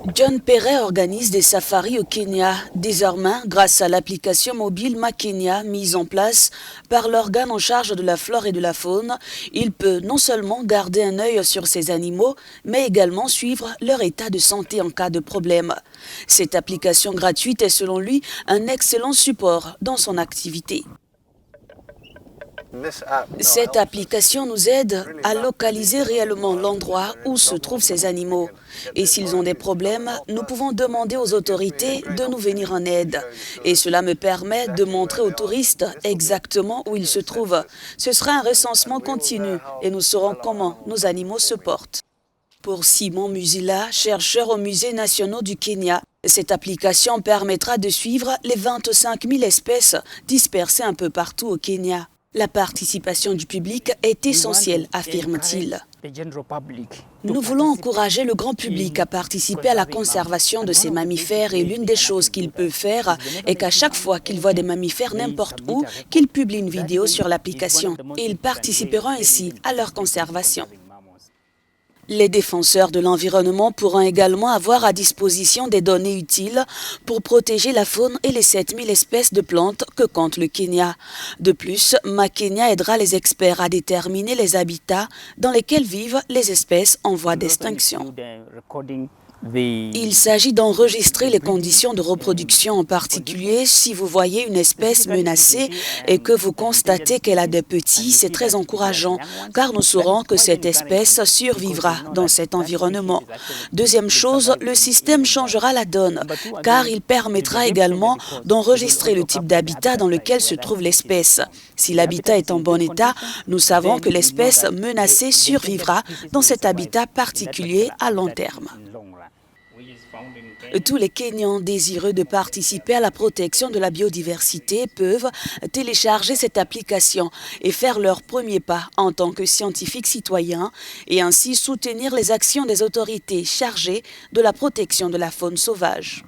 John Perret organise des safaris au Kenya. Désormais, grâce à l'application mobile MaKenya mise en place par l'organe en charge de la flore et de la faune, il peut non seulement garder un œil sur ces animaux, mais également suivre leur état de santé en cas de problème. Cette application gratuite est selon lui un excellent support dans son activité. Cette application nous aide à localiser réellement l'endroit où se trouvent ces animaux. Et s'ils ont des problèmes, nous pouvons demander aux autorités de nous venir en aide. Et cela me permet de montrer aux touristes exactement où ils se trouvent. Ce sera un recensement continu et nous saurons comment nos animaux se portent. Pour Simon Musila, chercheur au Musée national du Kenya, cette application permettra de suivre les 25 000 espèces dispersées un peu partout au Kenya. La participation du public est essentielle, affirme-t-il. Nous voulons encourager le grand public à participer à la conservation de ces mammifères et l'une des choses qu'il peut faire est qu'à chaque fois qu'il voit des mammifères n'importe où, qu'il publie une vidéo sur l'application et ils participeront ainsi à leur conservation. Les défenseurs de l'environnement pourront également avoir à disposition des données utiles pour protéger la faune et les 7000 espèces de plantes que compte le Kenya. De plus, MaKenya aidera les experts à déterminer les habitats dans lesquels vivent les espèces en voie d'extinction. Il s'agit d'enregistrer les conditions de reproduction, en particulier si vous voyez une espèce menacée et que vous constatez qu'elle a des petits, c'est très encourageant, car nous saurons que cette espèce survivra dans cet environnement. Deuxième chose, le système changera la donne, car il permettra également d'enregistrer le type d'habitat dans lequel se trouve l'espèce. Si l'habitat est en bon état, nous savons que l'espèce menacée survivra dans cet habitat particulier à long terme. Tous les Kenyans désireux de participer à la protection de la biodiversité peuvent télécharger cette application et faire leur premier pas en tant que scientifiques citoyens et ainsi soutenir les actions des autorités chargées de la protection de la faune sauvage.